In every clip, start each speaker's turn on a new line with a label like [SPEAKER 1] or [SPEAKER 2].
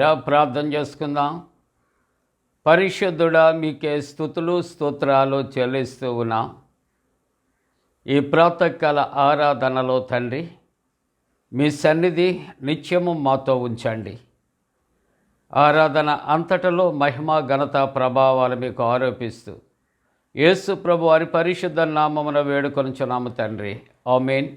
[SPEAKER 1] ప్రియులారా, ప్రార్థన చేసుకుందాం. పరిశుద్ధుడా, మీకే స్తుతులు స్తోత్రాలు చెల్లిస్తూ ఉన్నాం. ఈ ప్రాతకాల ఆరాధనలో తండ్రి, మీ సన్నిధి నిత్యము మాతో ఉంచండి. ఆరాధన అంతటలో మహిమ ఘనత ప్రభావాలు మీకు ఆరోపిస్తూ యేసు ప్రభు వారి పరిశుద్ధ నామమున వేడుకొనుచున్నాము తండ్రి. ఆమేన్.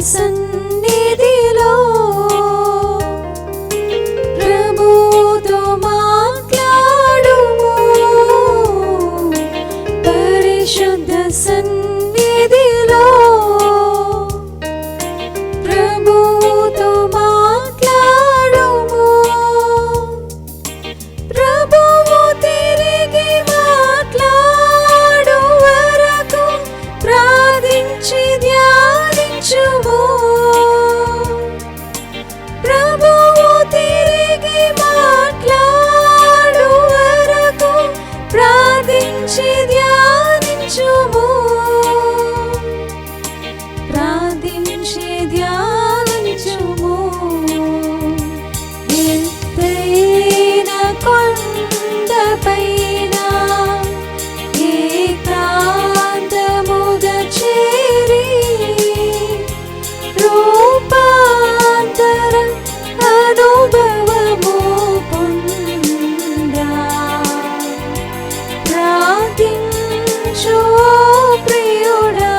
[SPEAKER 2] సన్నిధిలో ప్రభుతో మాట్లాడుము. పరిశుద్ధ సన్నిధిలో ప్రభుతో మాట్లాడుము. ప్రభువు తిరిగి మాట్లాడు వరకు ప్రార్థించి ధ్యానించుము. ప్రభువు తిరిగి మాట్లాడు వరకు ప్రార్థించి ధ్యానించుము. ప్రార్థించి ధ్యానించుము. ఎత్తైన కొండపైన ఏకాంతముగా చేరి రూపాంతర అనుభవము పొందా ప్రార్థించు ప్రియుడా,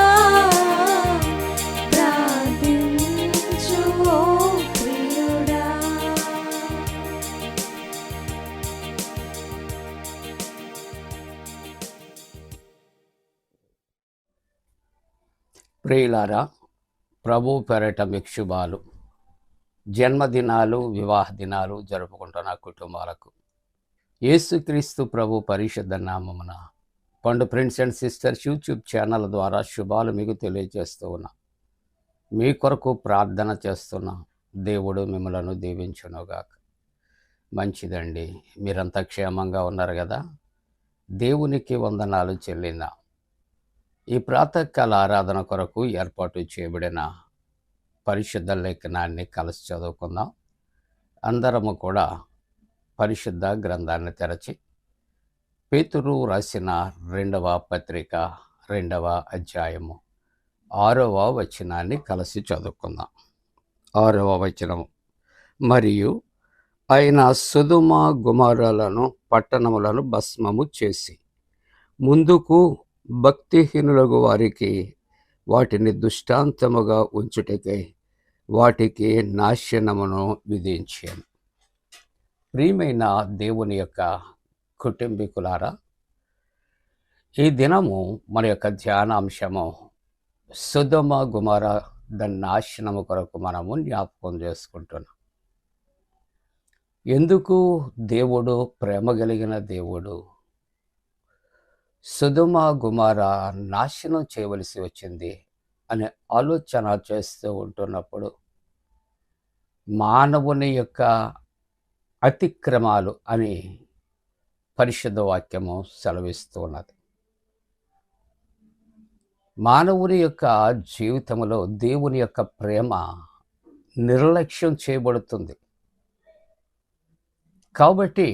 [SPEAKER 2] ప్రార్థించు ప్రియుడా.
[SPEAKER 1] ప్రియులారా, ప్రభు పేరట మీకు శుభాలు. జన్మదినాలు, వివాహ దినాలు జరుపుకుంటున్న కుటుంబాలకు యేసుక్రీస్తు ప్రభు పరిశుద్ధ నామమున పండు friends and sisters YouTube channel ద్వారా శుభాలు మీకు తెలియజేస్తూ ఉన్నా. మీ కొరకు ప్రార్థన చేస్తున్నా. దేవుడు మిమ్మలను దీవించునుగాక. మంచిదండి, మీరంతా క్షేమంగా ఉన్నారు కదా. దేవునికి వందనాలు చెల్లిందా. ఈ ప్రాతకాల ఆరాధన కొరకు ఏర్పాటు చేయబడిన పరిశుద్ధ లేఖనాన్ని కలిసి చదువుకుందాం. అందరము కూడా పరిశుద్ధ గ్రంథాన్ని తెరచి పేతురు రాసిన 2వ పత్రిక 2వ అధ్యాయము 6వ వచనాన్ని కలిసి చదువుకుందాం. 6వ వచనము. మరియు ఆయన సొదొమ గొమొర్రాలను పట్టణములను భస్మము చేసి ముందుకు భక్తిహీనులకు వారికి వాటిని దృష్టాంతముగా ఉంచుటకై వాటికి నాశనమును విధించాను. ప్రియమైన దేవుని యొక్క కుటుంబీకులారా, ఈ దినము మన యొక్క ధ్యానాంశము సొదొమ గొమొర్రా దాని నాశనము కొరకు మనము జ్ఞాపకం చేసుకుంటున్నాం. ఎందుకు దేవుడు ప్రేమ కలిగిన దేవుడు సొదొమ గొమొర్రా నాశనం చేయవలసి వచ్చింది అనే ఆలోచన చేస్తూ ఉంటున్నప్పుడు మానవుని యొక్క అతిక్రమాలు అని పరిశుద్ధ వాక్యము సెలవిస్తూ ఉన్నది. మానవుని యొక్క జీవితంలో దేవుని యొక్క ప్రేమ నిర్లక్ష్యం చేయబడుతుంది. కాబట్టి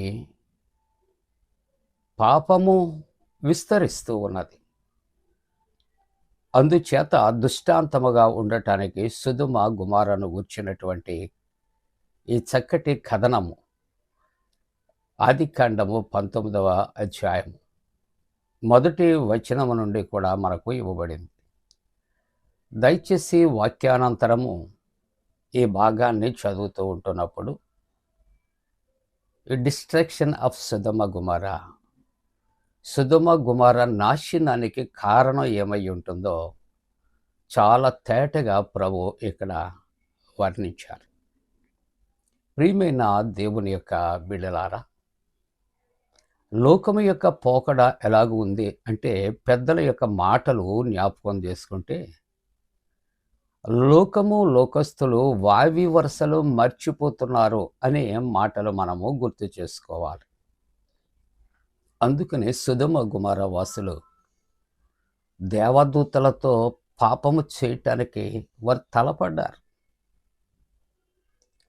[SPEAKER 1] పాపము విస్తరిస్తూ ఉన్నది. అందుచేత దృష్టాంతముగా ఉండటానికి సొదొమ గొమొర్రాను గూర్చినటువంటి ఈ చక్కటి కథనము ఆదికాండము 19వ అధ్యాయం మొదటి వచనము నుండి కూడా మనకు ఇవ్వబడింది. దయచేసి వాక్యానంతరము ఈ భాగాన్ని చదువుతూ ఉంటున్నప్పుడు ఈ డిస్ట్రక్షన్ ఆఫ్ సొదొమ గొమొర్రా, సొదొమ గొమొర్రా నాశనానికి కారణం ఏమై ఉంటుందో చాలా తేటగా ప్రభు ఇక్కడ వర్ణించారు. ప్రియమైన దేవుని యొక్క బిడ్డలారా, లోకము యొక్క పోకడ ఎలాగ ఉంది అంటే పెద్దల యొక్క మాటలు జ్ఞాపకం చేసుకుంటే, లోకము లోకస్తులు వావి వరుసలు మర్చిపోతున్నారు అనే మాటలు మనము గుర్తు చేసుకోవాలి. అందుకనే సొదొమ గొమొర్రా వాసులు దేవదూతలతో పాపము చేయటానికి వారు తలపడ్డారు.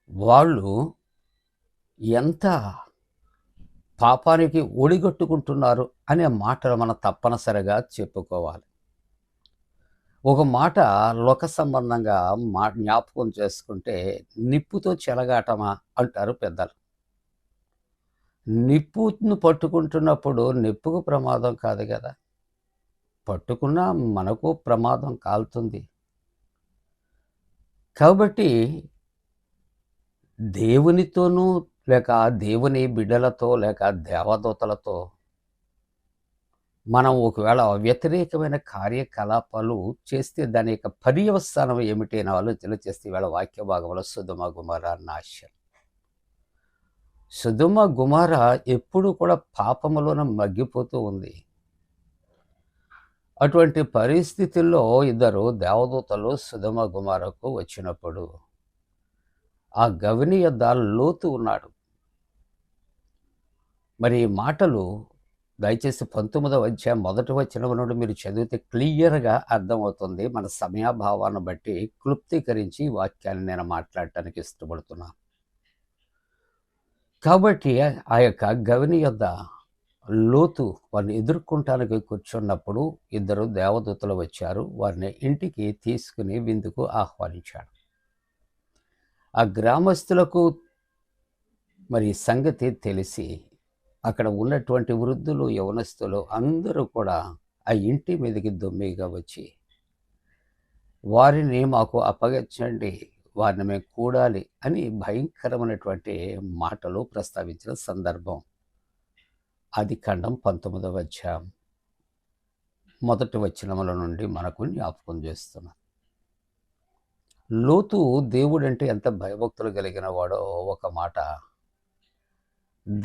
[SPEAKER 1] వాళ్ళు ఎంత పాపానికి ఒడిగట్టుకుంటున్నారు అనే మాటలు మనం తప్పనిసరిగా చెప్పుకోవాలి. ఒక మాట లోక సంబంధంగా జ్ఞాపకం చేసుకుంటే, నిప్పుతో చెలగాటమా అంటారు పెద్దలు. నిప్పును పట్టుకుంటున్నప్పుడు నిప్పుకు ప్రమాదం కాదు కదా, పట్టుకున్నా మనకు ప్రమాదం కాలుతుంది. కాబట్టి దేవునితోనూ లేక దేవుని బిడ్డలతో లేక దేవదూతలతో మనం ఒకవేళ వ్యతిరేకమైన కార్యకలాపాలు చేస్తే దాని యొక్క పర్యవసానం ఏమిటి అని ఆలోచన చేస్తే ఈవేళ వాక్య భాగంలో సొదొమ గొమొర్రా నాశనం. సొదొమ గొమొర్రా ఎప్పుడు కూడా పాపములోనే మగ్గిపోతూ ఉంది. అటువంటి పరిస్థితుల్లో ఇద్దరు దేవదూతలు సొదొమ గొమొర్రాకు వచ్చినప్పుడు ఆ గవిని యొద్ద లోతు ఉన్నాడు. మరి ఈ మాటలు దయచేసి 19వ అధ్యాయం మొదటి వచనం నుండి మీరు చదివితే క్లియర్గా అర్థమవుతుంది. మన సమయాభావాన్ని బట్టి క్లుప్తీకరించి ఈ వాక్యాన్ని నేను మాట్లాడటానికి ఇష్టపడుతున్నాను. కాబట్టి ఆ యొక్క గవిని యొద్ద లోతు వారిని ఎదుర్కొంటానికి కూర్చున్నప్పుడు ఇద్దరు దేవదూతలు వచ్చారు. వారిని ఇంటికి తీసుకుని విందుకు ఆహ్వానించాడు. ఆ గ్రామస్తులకు మరి సంగతి తెలిసి అక్కడ ఉన్నటువంటి వృద్ధులు, యవనస్తులు అందరూ కూడా ఆ ఇంటి మీదకి దొమ్మిగా వచ్చి, వారిని మాకు అప్పగించండి, వారిని మేము కూడాలి అని భయంకరమైనటువంటి మాటలు ప్రస్తావించిన సందర్భం ఆదికాండం 19వ అధ్యాయం మొదటి వచనముల నుండి మనకు జ్ఞాపకం చేస్తున్నాం. లోతు దేవుడంటే ఎంత భయభక్తులు కలిగిన వాడో ఒక మాట,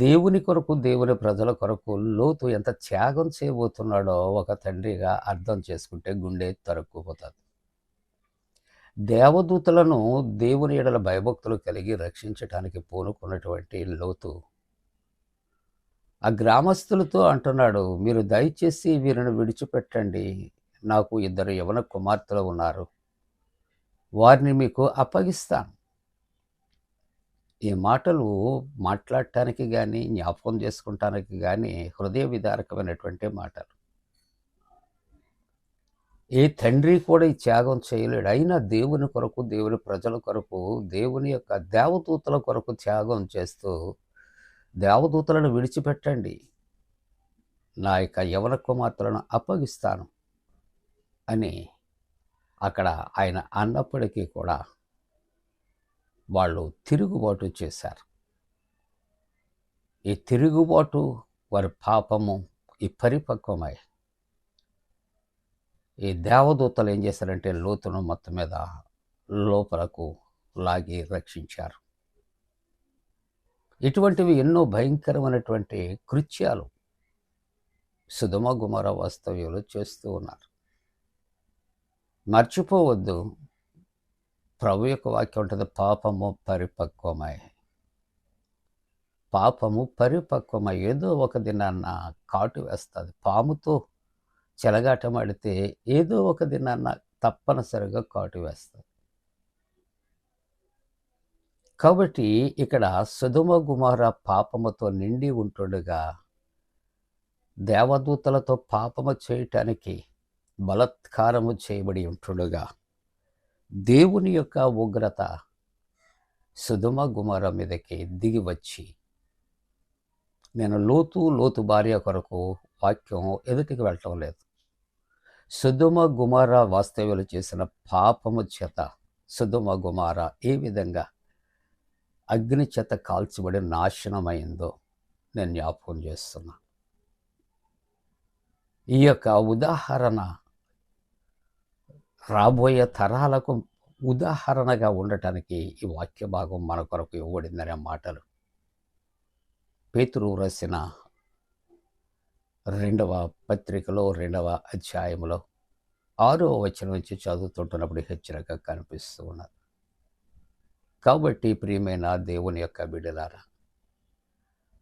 [SPEAKER 1] దేవుని కొరకు దేవుని ప్రజల కొరకు లోతు ఎంత త్యాగం చేయబోతున్నాడో ఒక తండ్రిగా అర్థం చేసుకుంటే గుండె తరుక్కుపోతుంది. దేవదూతలను దేవుని ఎడల భయభక్తులు కలిగి రక్షించడానికి పూనుకున్నటువంటి లోతు ఆ గ్రామస్తులతో అంటున్నాడు, మీరు దయచేసి వీరిని విడిచిపెట్టండి, నాకు 2 యవన కుమార్తెలు ఉన్నారు, వారిని మీకు అప్పగిస్తాను. ఈ మాటలు మాట్లాడటానికి కానీ జ్ఞాపకం చేసుకుంటానికి కానీ హృదయ విదారకమైనటువంటి మాటలు. ఏ తండ్రి కూడా ఈ త్యాగం చేయలేడు. అయినా దేవుని కొరకు, దేవుని ప్రజల కొరకు, దేవుని యొక్క దేవదూతల కొరకు త్యాగం చేస్తూ, దేవదూతలను విడిచిపెట్టండి, నా యొక్క యవన కుమార్తెలను అప్పగిస్తాను అని అక్కడ ఆయన అన్నప్పటికీ కూడా వాళ్ళు తిరుగుబాటు చేశారు. ఈ తిరుగుబాటు వారి పాపము ఈ పరిపక్వమై ఈ దేవదూతలు ఏం చేశారంటే లోతును మొత్తం మీద లోపలకు లాగి రక్షించారు. ఇటువంటివి ఎన్నో భయంకరమైనటువంటి కృత్యాలు సొదొమ గొమొర్రా వాస్తవ్యులు చేస్తూ ఉన్నారు. మర్చిపోవద్దు, ప్రభు యొక్క వాక్యం ఉంటుంది, పాపము పరిపక్వమై. పాపము పరిపక్వమై ఏదో ఒక దినాన్న కాటు వేస్తుంది. పాముతో చెలగాటమాడితే ఏదో ఒక దినాన్న తప్పనిసరిగా కాటు వేస్తుంది. కాబట్టి ఇక్కడ సొదొమ గొమొర్రా పాపముతో నిండి ఉంటుండగా దేవదూతలతో పాపము చేయటానికి బలాత్కారము చేయబడి ఉంటుండగా దేవుని యొక్క ఉగ్రత సొదొమ గొమొర్రా మీదకి దిగి వచ్చి, నేను లోతు భార్య కొరకు వాక్యం ఎదుటికి వెళ్ళటం లేదు. సొదొమ గొమొర్రా వాస్తవ్యులు చేసిన పాపము చేత సొదొమ గొమొర్రా ఏ విధంగా అగ్ని చేత కాల్చబడి నాశనమైందో నేను జ్ఞాపకం చేస్తున్నా. ఈ యొక్క ఉదాహరణ రాబోయే తరాలకు ఉదాహరణగా ఉండటానికి ఈ వాక్య భాగం మన కొరకు ఇవ్వబడిందనే మాటలు పేతురు రాసిన 2వ పత్రికలో 2వ అధ్యాయంలో 6వ వచనం నుంచి చదువుతుంటున్నప్పుడు హెచ్చరిక కనిపిస్తూ ఉన్నది. కాబట్టి ప్రియమైన దేవుని యొక్క బిడ్డలారా,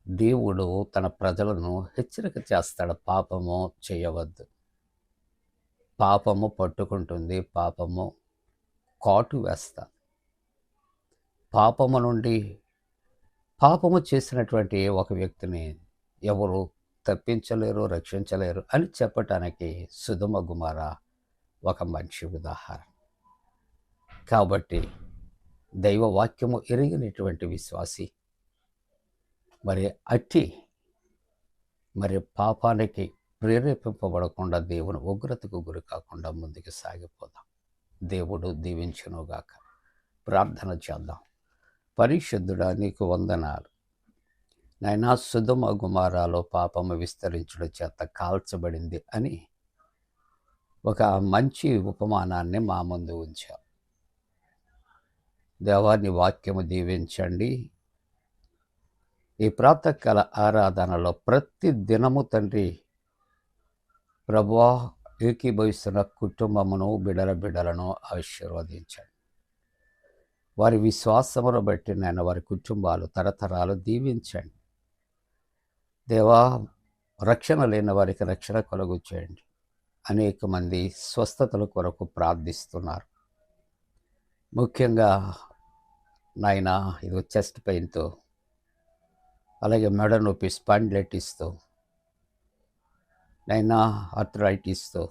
[SPEAKER 1] దేవుడు తన ప్రజలను హెచ్చరిక చేస్తాడు. పాపము చేయవద్దు. పాపము పట్టుకుంటుంది, పాపము కాటు వేస్తా. పాపము చేసినటువంటి ఒక వ్యక్తిని ఎవరు తప్పించలేరు, రక్షించలేరు అని చెప్పటానికి సొదొమ గొమొర్రా ఒక మంచి ఉదాహరణ. కాబట్టి దైవ వాక్యము ఎరిగినటువంటి విశ్వాసి మరి పాపానికి ప్రేరేపింపబడకుండా దేవుని ఉగ్రతకు గురి కాకుండా ముందుకు సాగిపోదాం. దేవుడు దీవించునుగాక. ప్రార్థన చేద్దాం. పరిశుద్ధుడా, నీకు వందనాలు నాయనా. సొదొమ గొమొర్రాలో పాపము విస్తరించడం చేత కాల్చబడింది అని ఒక మంచి ఉపమానాన్ని మా ముందు ఉంచావు. దేవాన్ని వాక్యము దీవించండి. ఈ ప్రాతకాల ఆరాధనలో ప్రతి దినము తండ్రి ప్రభువా ఏకీభవిస్తున్న కుటుంబమును బిడ్డలను ఆశీర్వదించండి. వారి విశ్వాసమును బట్టి నేను వారి కుటుంబాలు తరతరాలు దీవించండి. దేవా, రక్షణ లేని వారికి రక్షణ కలుగు చేయండి. అనేక మంది స్వస్థతల కొరకు ప్రార్థిస్తున్నారు. ముఖ్యంగా నాయనా, ఇది చెస్ట్ పెయిన్తో, అలాగే మెడ నొప్పి స్పాండిలైటిస్తో, నైనా ఆర్థరైటిస్తో,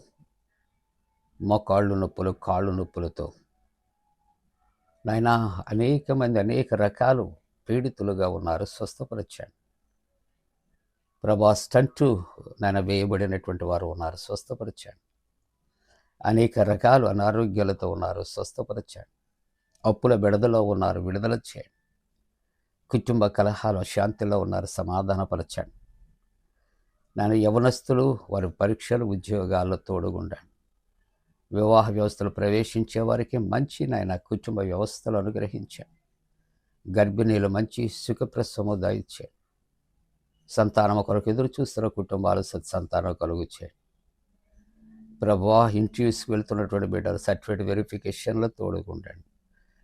[SPEAKER 1] మోకాళ్ళు నొప్పులు, కాళ్ళు నొప్పులతో నైనా అనేక మంది అనేక రకాలు పీడితులుగా ఉన్నారు. స్వస్థపరచండి ప్రభా. స్టంటు నాయన వేయబడినటువంటి వారు ఉన్నారు, స్వస్థపరచండి. అనేక రకాలు అనారోగ్యాలతో ఉన్నారు, స్వస్థపరచండి. అప్పుల బెడదలో ఉన్నారు, విడుదల చేయండి. కుటుంబ కలహాలు శాంతిలో ఉన్నారు, సమాధానపరచండి. నేను యవనస్తులు వారి పరీక్షలు ఉద్యోగాల్లో తోడుగుండండి. వివాహ వ్యవస్థలు ప్రవేశించే వారికి మంచి నాయన కుటుంబ వ్యవస్థలు అనుగ్రహించండి. గర్భిణీలు మంచి సుఖప్రసవము దయచేయండి. సంతానం కొరకు ఎదురు చూస్తున్న కుటుంబాలు సత్సంతానం కలుగు చేయండి ప్రభువా. ఇంటర్వ్యూస్కి వెళ్తున్నటువంటి బిడ్డలు సర్టిఫికేట్ వెరిఫికేషన్లో తోడుగుండండి.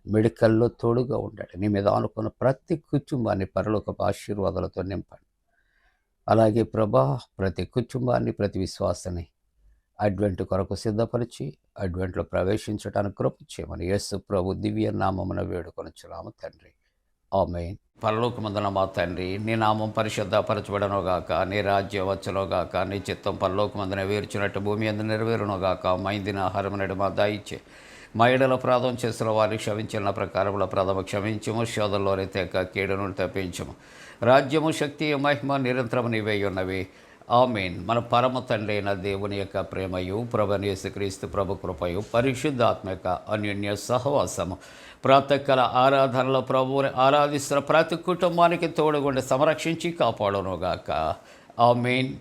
[SPEAKER 1] మెడికల్లో తోడుగా ఉండండి. నీ మీద అనుకున్న ప్రతి కుటుంబాన్ని పరలోకపు ఆశీర్వాదాలతో నింపండి. అలాగే ప్రభా, ప్రతి కుటుంబాన్ని, ప్రతి విశ్వాసాన్ని అడ్వెంట్ కొరకు సిద్ధపరిచి అడ్వెంట్లో ప్రవేశించడానికి కృప చేయమని యేసు ప్రభు దివ్య నామమున వేడుకొనుచున్నాము తండ్రి. ఆమేన్. పరలోకమందున మా తండ్రి, నీ నామం పరిశుద్ధపరచబడనుగాక, నీ రాజ్యం వచ్చునుగాక, నీ చిత్తం పరలోకమందున వేర్చినట్టు భూమి అందు నెరవేరునుగాక. మా ఇందిన ఆహారం నేడు మా దయచే, మా ఎడల అపరాధం చేసిన వారికి క్షమించిన ప్రకారముల అపరాధము క్షమించము, శోధనలోని తెక కీడును తప్పించము. రాజ్యము, శక్తి, మహిమ నిరంతరము నీవే ఉన్నవి. ఆమేన్. మన పరమ తండ్రి అయిన దేవుని యొక్క ప్రేమయు, ప్రభువైన యేసుక్రీస్తు ప్రభు కృపయు, పరిశుద్ధాత్మక అన్యోన్య సహవాసము ప్రాతకాల ఆరాధనలో ప్రభువుని ఆరాధిస్తున్న ప్రతి కుటుంబానికి తోడుగుండి సంరక్షించి కాపాడునుగాక. ఆమేన్.